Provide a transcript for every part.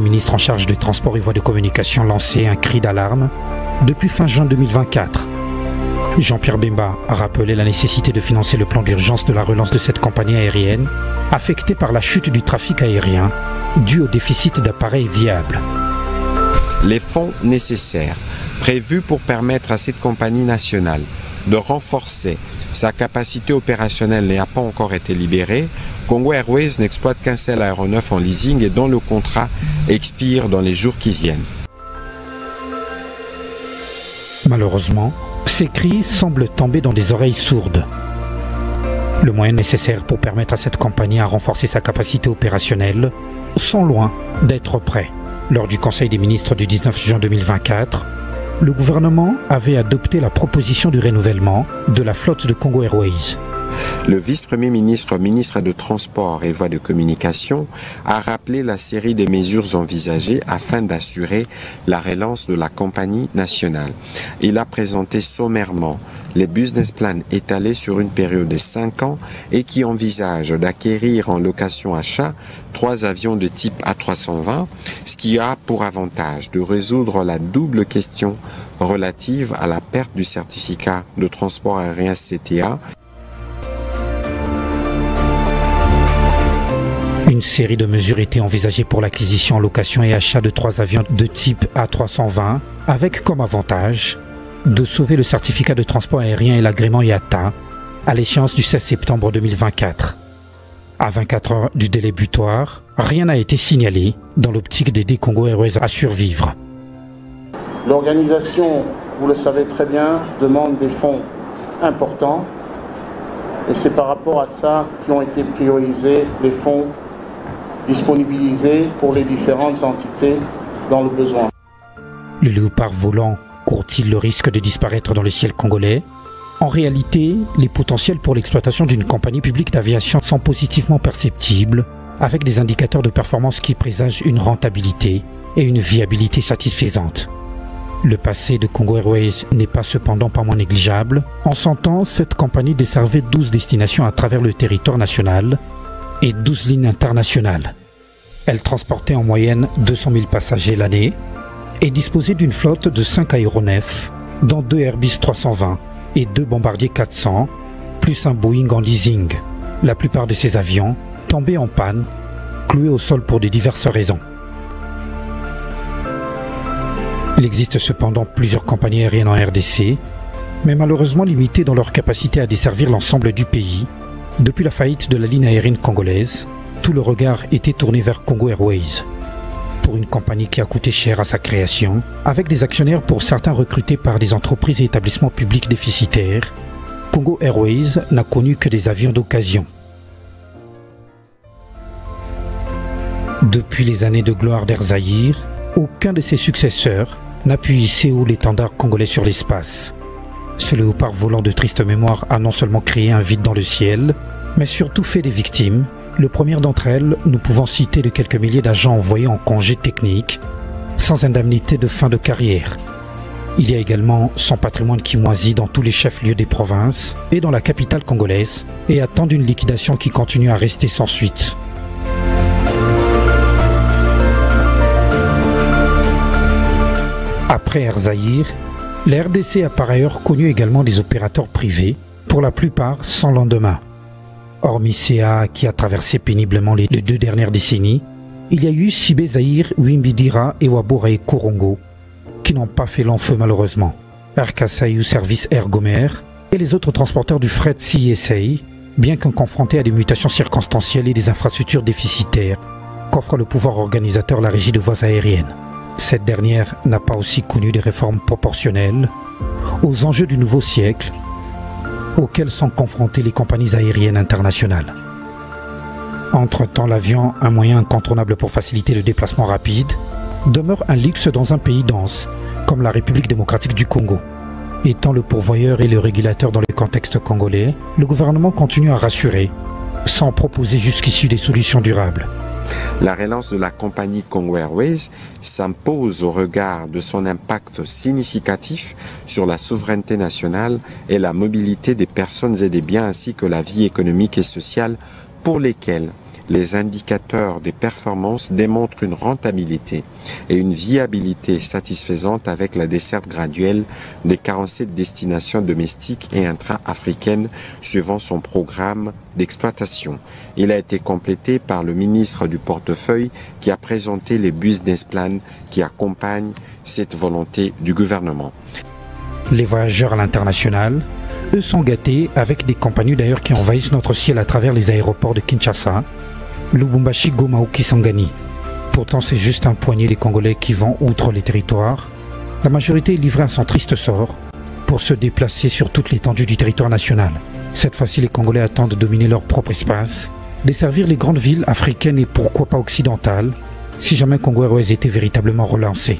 ministre en charge du transport et voies de communication lançait un cri d'alarme depuis fin juin 2024. Jean-Pierre Bemba a rappelé la nécessité de financer le plan d'urgence de la relance de cette compagnie aérienne, affectée par la chute du trafic aérien due au déficit d'appareils viables. Les fonds nécessaires prévus pour permettre à cette compagnie nationale de renforcer sa capacité opérationnelle n'a pas encore été libérée. Congo Airways n'exploite qu'un seul aéronef en leasing et dont le contrat expire dans les jours qui viennent. Malheureusement, ces cris semblent tomber dans des oreilles sourdes. Le moyen nécessaire pour permettre à cette compagnie à renforcer sa capacité opérationnelle sont loin d'être prêts. Lors du Conseil des ministres du 19 juin 2024, le gouvernement avait adopté la proposition du renouvellement de la flotte de Congo Airways. Le vice-premier ministre, ministre de Transport et Voies de Communication, a rappelé la série des mesures envisagées afin d'assurer la relance de la compagnie nationale. Il a présenté sommairement les business plans étalés sur une période de 5 ans et qui envisagent d'acquérir en location-achat 3 avions de type A320, ce qui a pour avantage de résoudre la double question relative à la perte du certificat de transport aérien CTA. Une série de mesures était envisagée pour l'acquisition, location et achat de 3 avions de type A320, avec comme avantage de sauver le certificat de transport aérien et l'agrément IATA à l'échéance du 16 septembre 2024. À 24 heures du délai butoir, rien n'a été signalé dans l'optique d'aider Congo Airways à survivre. L'organisation, vous le savez très bien, demande des fonds importants et c'est par rapport à ça qu'ont été priorisés les fonds disponibilisés pour les différentes entités dans le besoin. Le léopard volant court-il le risque de disparaître dans le ciel congolais? En réalité, les potentiels pour l'exploitation d'une compagnie publique d'aviation sont positivement perceptibles, avec des indicateurs de performance qui présagent une rentabilité et une viabilité satisfaisante. Le passé de Congo Airways n'est pas cependant pas moins négligeable. En 100 ans, cette compagnie desservait 12 destinations à travers le territoire national et 12 lignes internationales. Elle transportait en moyenne 200 000 passagers l'année et disposait d'une flotte de 5 aéronefs, dont 2 Airbus 320 et 2 Bombardier 400, plus un Boeing en leasing. La plupart de ces avions tombaient en panne, cloués au sol pour de diverses raisons. Il existe cependant plusieurs compagnies aériennes en RDC, mais malheureusement limitées dans leur capacité à desservir l'ensemble du pays. Depuis la faillite de la ligne aérienne congolaise, tout le regard était tourné vers Congo Airways. Pour une compagnie qui a coûté cher à sa création, avec des actionnaires pour certains recrutés par des entreprises et établissements publics déficitaires, Congo Airways n'a connu que des avions d'occasion. Depuis les années de gloire d'Air Zaïre, aucun de ses successeurs n'a pu hisser haut l'étendard congolais sur l'espace. Ce léopard volant de triste mémoire a non seulement créé un vide dans le ciel, mais surtout fait des victimes. Le premier d'entre elles, nous pouvons citer de quelques milliers d'agents envoyés en congé technique, sans indemnité de fin de carrière. Il y a également son patrimoine qui moisit dans tous les chefs-lieux des provinces et dans la capitale congolaise, et attend une liquidation qui continue à rester sans suite. Après Air Zaïre, la RDC a par ailleurs connu également des opérateurs privés, pour la plupart sans lendemain. Hormis CA qui a traversé péniblement les 2 dernières décennies, il y a eu Sibé Zaïre, Wimbidira et Wabora et Korongo, qui n'ont pas fait long feu malheureusement. Air Kassaï ou Service Air Gomer et les autres transporteurs du fret CSA, bien que confrontés à des mutations circonstancielles et des infrastructures déficitaires, qu'offre le pouvoir organisateur la régie de voies aériennes. Cette dernière n'a pas aussi connu des réformes proportionnelles aux enjeux du nouveau siècle auxquels sont confrontées les compagnies aériennes internationales. Entre-temps, l'avion, un moyen incontournable pour faciliter le déplacement rapide, demeure un luxe dans un pays dense, comme la République démocratique du Congo. Étant le pourvoyeur et le régulateur dans le contexte congolais, le gouvernement continue à rassurer, sans proposer jusqu'ici des solutions durables. La relance de la compagnie Congo Airways s'impose au regard de son impact significatif sur la souveraineté nationale et la mobilité des personnes et des biens ainsi que la vie économique et sociale pour lesquelles les indicateurs des performances démontrent une rentabilité et une viabilité satisfaisante avec la desserte graduelle des 47 destinations domestiques et intra-africaines suivant son programme d'exploitation. Il a été complété par le ministre du portefeuille qui a présenté les business plans qui accompagnent cette volonté du gouvernement. Les voyageurs à l'international, eux, sont gâtés avec des compagnies d'ailleurs qui envahissent notre ciel à travers les aéroports de Kinshasa, Lubumbashi, Goma ou Kisangani. Pourtant, c'est juste un poignet des Congolais qui vont outre les territoires. La majorité est livrée à son triste sort pour se déplacer sur toute l'étendue du territoire national. Cette fois-ci, les Congolais attendent de dominer leur propre espace, desservir les grandes villes africaines et pourquoi pas occidentales, si jamais Congo Airways était véritablement relancé.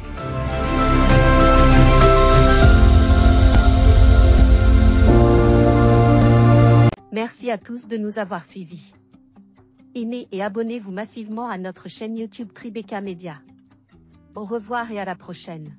Merci à tous de nous avoir suivis. Aimez et abonnez-vous massivement à notre chaîne YouTube Tribeca Media. Au revoir et à la prochaine.